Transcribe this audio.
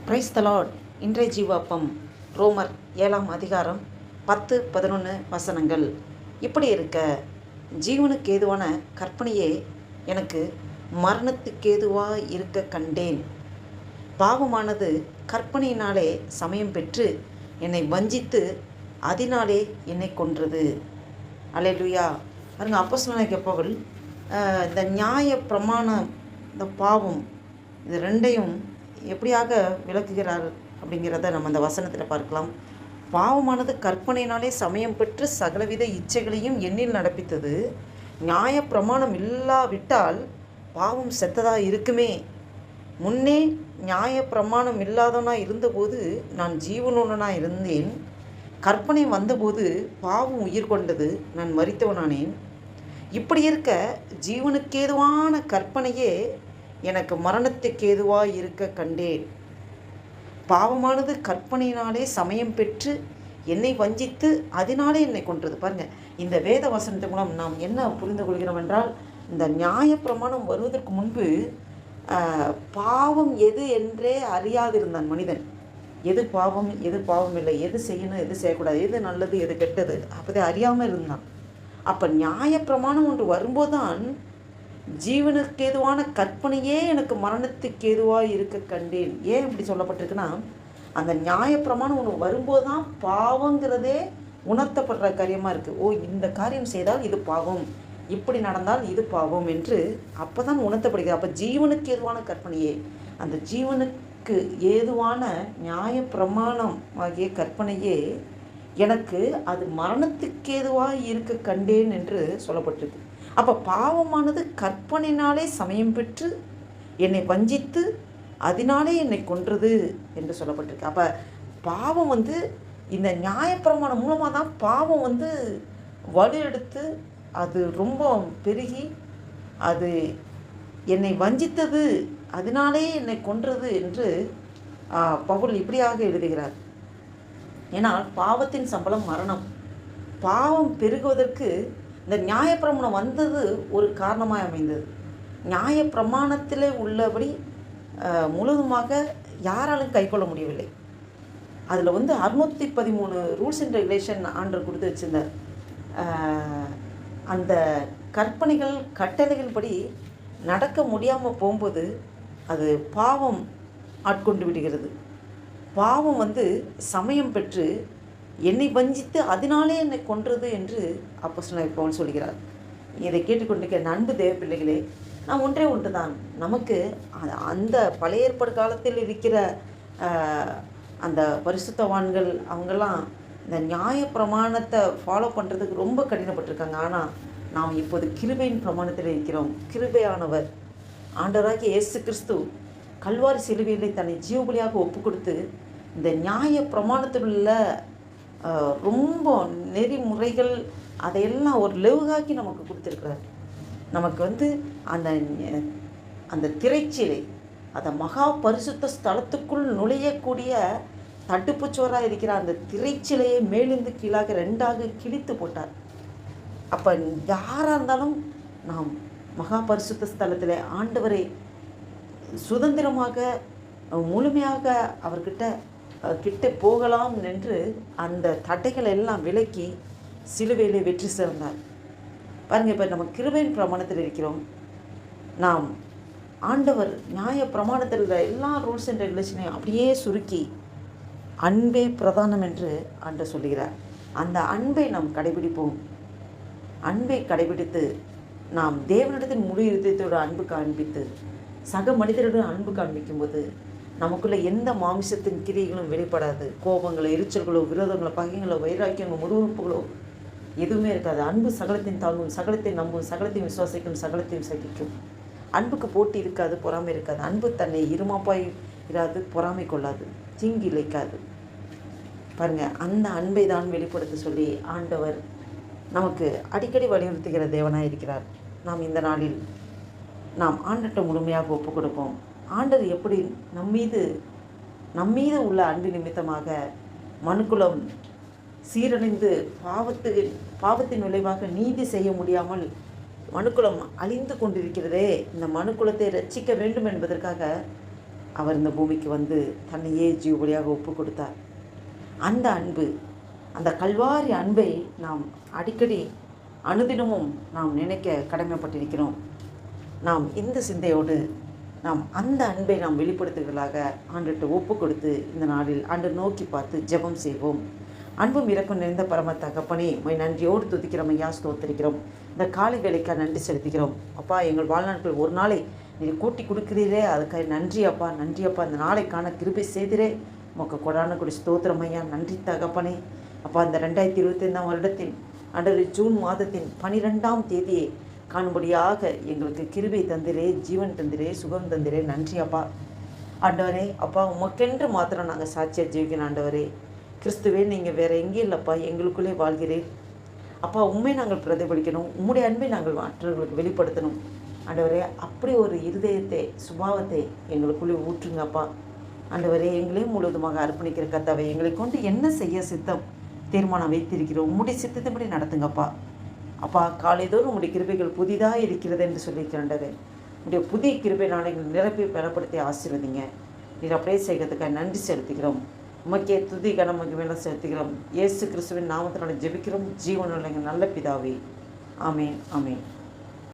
Praise the Lord. இன்றைய ஜீவாப்பம் ரோமர் 7ஆம் அதிகாரம் 10-11 வசனங்கள். இப்படி இருக்க ஜீவனுக்கு ஏதுவான கற்பனையே எனக்கு மரணத்துக்கேதுவாக இருக்க கண்டேன். பாவமானது கற்பனையினாலே சமயம் பெற்று என்னை வஞ்சித்து அதனாலே என்னை கொன்றது. அல்லேலூயா. பாருங்க, அப்போஸ்தலனாகிய பவுல் இந்த நியாய பிரமாணம், இந்த பாவம், இது ரெண்டையும் எப்படியாக விளக்குகிறார் அப்படிங்கிறத நம்ம அந்த வசனத்தில் பார்க்கலாம். பாவமானது கற்பனையினாலே சமயம் பெற்று சகலவித இச்சைகளையும் எண்ணில் நடப்பித்தது. நியாய பிரமாணம் இல்லாவிட்டால் பாவம் செத்ததாக இருக்குமே. முன்னே நியாய பிரமாணம் இல்லாதவனாக இருந்தபோது நான் ஜீவனுடனாக இருந்தேன். கற்பனை வந்தபோது பாவம் உயிர் கொண்டது, நான் மரித்தவனானேன். இப்படி இருக்க ஜீவனுக்கேதுவான கற்பனையே எனக்கு மரணத்துக்கேதுவாக இருக்க கண்டேன். பாவமானது கற்பனையினாலே சமயம் பெற்று என்னை வஞ்சித்து அதனாலே என்னை கொன்றது. பாருங்கள், இந்த வேத வசனத்தின் மூலம் நாம் என்ன புரிந்து கொள்கிறோம் என்றால், இந்த நியாயப்பிரமாணம் வருவதற்கு முன்பு பாவம் எது என்றே அறியாதிருந்தான் மனிதன். எது பாவம் எது பாவம் இல்லை, எது செய்யணும் எது செய்யக்கூடாது, எது நல்லது எது கெட்டது, அப்போதே அறியாமல் இருந்தான். அப்போ நியாயப்பிரமாணம் ஒன்று வரும்போது தான் ஜீவனுக்கு ஏதுவான கற்பனையே எனக்கு மரணத்துக்கு ஏதுவாக இருக்க கண்டேன். ஏன் இப்படி சொல்லப்பட்டிருக்குன்னா, அந்த நியாயப்பிரமாணம் ஒன்று வரும்போது தான் பாவங்கிறதே உணர்த்தப்படுற காரியமாக இருக்குது. ஓ, இந்த காரியம் செய்தால் இது பாவம், இப்படி நடந்தால் இது பாவம் என்று அப்போ தான் உணர்த்தப்படுகிறது. அப்போ ஜீவனுக்கு ஏதுவான கற்பனையே, அந்த ஜீவனுக்கு ஏதுவான நியாயப்பிரமாணம் ஆகிய கற்பனையே எனக்கு அது மரணத்துக்கு ஏதுவாக இருக்க கண்டேன் என்று சொல்லப்பட்டிருக்கு. அப்போ பாவமானது கற்பனையினாலே சமயம் பெற்று என்னை வஞ்சித்து அதனாலே என்னை கொன்றது என்று சொல்லப்பட்டிருக்கு. அப்போ பாவம் இந்த நியாயப்பிரமாணம் மூலமாக தான் பாவம் வலு எடுத்து அது ரொம்ப பெருகி அது என்னை வஞ்சித்தது, அதனாலே என்னை கொன்றது என்று பவுல் இப்படியாக எழுதுகிறார். ஏன்னால் பாவத்தின் சம்பளம் மரணம். பாவம் பெருகுவதற்கு இந்த நியாயப்பிரமாணம் வந்தது ஒரு காரணமாக அமைந்தது. நியாயப்பிரமாணத்தில் உள்ளபடி முழுவதுமாக யாராலும் கைக்கொள்ள முடியவில்லை. அதில் 613 ரூல்ஸ் அண்ட் ரெகுலேஷன் ஆண்டவர் கொடுத்து வச்சிருந்தார். அந்த கற்பனைகள் கட்டளைகள் படி நடக்க முடியாமல் போகும்போது அது பாவம் ஆட்கொண்டு விடுகிறது. பாவம் சமயம் பெற்று என்னை வஞ்சித்து அதனாலே என்னை கொன்றது என்று அப்போஸ்தலனாகிய பவுல் சொல்கிறார். இதை கேட்டுக்கொண்டிருக்கிற அன்பு தேவ பிள்ளைகளே, நான் ஒன்றே ஒன்று தான், நமக்கு அந்த பழைய ஏற்பாடு காலத்தில் இருக்கிற அந்த பரிசுத்தவான்கள் அவங்கெல்லாம் இந்த நியாய பிரமாணத்தை ஃபாலோ பண்ணுறதுக்கு ரொம்ப கடினப்பட்டிருக்காங்க. ஆனால் நாம் இப்போது கிருபையின் பிரமாணத்தில் இருக்கிறோம். கிருபையானவர் ஆண்டவராகிய இயேசு கிறிஸ்து கல்வாரி சிலுவையிலே தன்னை ஜீவபலியாக ஒப்பு கொடுத்து இந்த நியாய பிரமாணத்தில் உள்ள ரொம்ப நெறிமுறைகள் அதையெல்லாம் ஒரு லெவுகாக்கி நமக்கு கொடுத்துருக்கிறார். நமக்கு அந்த அந்த திரைச்சீலை, அந்த மகா பரிசுத்த ஸ்தலத்துக்குள் நுழையக்கூடிய தட்டுப்புச்சோராக இருக்கிற அந்த திரைச்சிலையை மேலிருந்து கீழாக 2ஆக கிழித்து போட்டார். அப்போ யாராக இருந்தாலும் நாம் மகா பரிசுத்த ஸ்தலத்தில் ஆண்டவரை சுதந்திரமாக முழுமையாக அவர்கிட்ட போகலாம் என்று அந்த தடைகளை எல்லாம் விலக்கி சிலுவையிலே வெற்றி சேர்ந்தார். பாருங்கள், இப்போ நம்ம கிருபையின் பிரமாணத்தில் இருக்கிறோம். நாம் ஆண்டவர் நியாய பிரமாணத்தில் இருக்கிற எல்லா ரூல்ஸ் அண்ட் ரெகுலேஷனையும் அப்படியே சுருக்கி அன்பே பிரதானம் என்று ஆண்டவர் சொல்கிறார். அந்த அன்பை நாம் கடைபிடிப்போம். அன்பை கடைபிடித்து நாம் தேவனிடத்தின் முழு இதயத்தோடு அன்பு காண்பித்து சக மனிதரிடம் அன்பு காண்பிக்கும்போது நமக்குள்ளே எந்த மாமிசத்தின் கிரியைகளும் வெளிப்படாது. கோபங்களோ, எரிச்சல்களோ, விரோதங்களோ, பகைங்களோ, வைராக்கியங்களோ, முறுமுறுப்புகளோ எதுவுமே இருக்காது. அன்பு சகலத்தையும் தாங்கும், சகலத்தையும் நம்பும், சகலத்தையும் விசுவாசிக்கும், சகலத்தையும் சகிக்கும். அன்புக்கு போட்டி இருக்காது, பொறாமை இருக்காது. அன்பு தன்னை இருமாப்பாய் இராது, பொறாமை கொள்ளாது, தீங்கு இழைக்காது. பாருங்கள், அந்த அன்பை தான் வெளிப்படுத்த சொல்லி ஆண்டவர் நமக்கு அடிக்கடி வலியுறுத்துகிற தேவனாக இருக்கிறார். நாம் இந்த நாளில் நாம் ஆண்டவர்கிட்ட முழுமையாக ஒப்பு கொடுப்போம். ஆண்டவர் எப்படி நம்மீது உள்ள அன்பு நிமித்தமாக மனுக்குலம் சீரழிந்து பாவத்தின் விளைவாக நீதி செய்ய முடியாமல் மனுக்குலம் அழிந்து கொண்டிருக்கிறதே, இந்த மனுக்குலத்தை ரட்சிக்க வேண்டும் என்பதற்காக அவர் இந்த பூமிக்கு வந்து தன்னையே ஜீவபலியாக ஒப்பு கொடுத்தார். அந்த அன்பு, அந்த கல்வாரி அன்பை நாம் அடிக்கடி அனுதினமும் நாம் நினைக்க கடமைப்பட்டிருக்கிறோம். நாம் இந்த சிந்தையோடு நாம் அந்த அன்பை நாம் வெளிப்படுத்துகிறதாக ஆண்டுகிட்ட ஒப்பு கொடுத்து இந்த நாளில் ஆண்டு நோக்கி பார்த்து ஜெபம் செய்வோம். அன்பும் இறக்கம் நிறைந்த பரம தகப்பனே, நன்றியோடு துதிக்கிறோம் ஐயா, ஸ்தோத்திரிக்கிறோம். இந்த காலை வேலைக்காக நன்றி செலுத்திக்கிறோம் அப்பா. எங்கள் வாழ்நாட்கள் ஒரு நாளை நீங்கள் கூட்டி கொடுக்கிறீரே, அதுக்காக நன்றி அப்பா, நன்றி அப்பா. இந்த நாளைக்கான கிருபை செய்திரே உமக்கு கொடான கொடி ஸ்தோத்திரம் ஐயா, நன்றி தகப்பனே அப்பா. இந்த 2025 வருடத்தின் ஜூன் மாதத்தின் 12ஆம் தேதியை காணும்படியாக எங்களுக்கு கிருபை தந்திரே, ஜீவன் தந்திரே, சுகம் தந்திரே, நன்றி அப்பா. ஆண்டவரே அப்பா, உமக்கென்று மாத்திரம் நாங்கள் சாட்சியாக ஜீவிக்கணும் ஆண்டவரே. கிறிஸ்துவே, நீங்கள் வேறு எங்கேயும் இல்லைப்பா, எங்களுக்குள்ளே வாழ்கிறேன் அப்பா. உண்மை நாங்கள் பிரதிபலிக்கணும், உம்முடைய அன்பை நாங்கள் மற்றவர்களுக்கு வெளிப்படுத்தணும் ஆண்டவரே. அப்படி ஒரு இருதயத்தை, சுபாவத்தை எங்களுக்குள்ளே ஊற்றுங்க அப்பா. ஆண்டவரே, எங்களையும் முழுவதுமாக அர்ப்பணிக்கிற கர்த்தாவே, எங்களை கொண்டு என்ன செய்ய சித்தம் தீர்மானம் வைத்திருக்கிறோம், உம்முடைய சித்தத்தின்படி நடத்துங்கப்பா. அப்பா, காலைதோறும் உம்முடைய கிருபைகள் புதிதாக இருக்கிறது என்று சொல்லியிருக்கிறேன். உடைய புதிய கிருபை நாளைகள் நிரப்பி பலப்படுத்தி ஆசீர்வதிங்க. நீர் அப்படியே செய்கிறதுக்காக நன்றி செலுத்துகிறோம். உமக்கே துதி கனம் மேலே செலுத்துகிறோம். இயேசு கிறிஸ்துவின் நாமத்தினால ஜெபிக்கிறோம் ஜீவனுள்ள நல்ல பிதாவே. ஆமேன், ஆமேன்.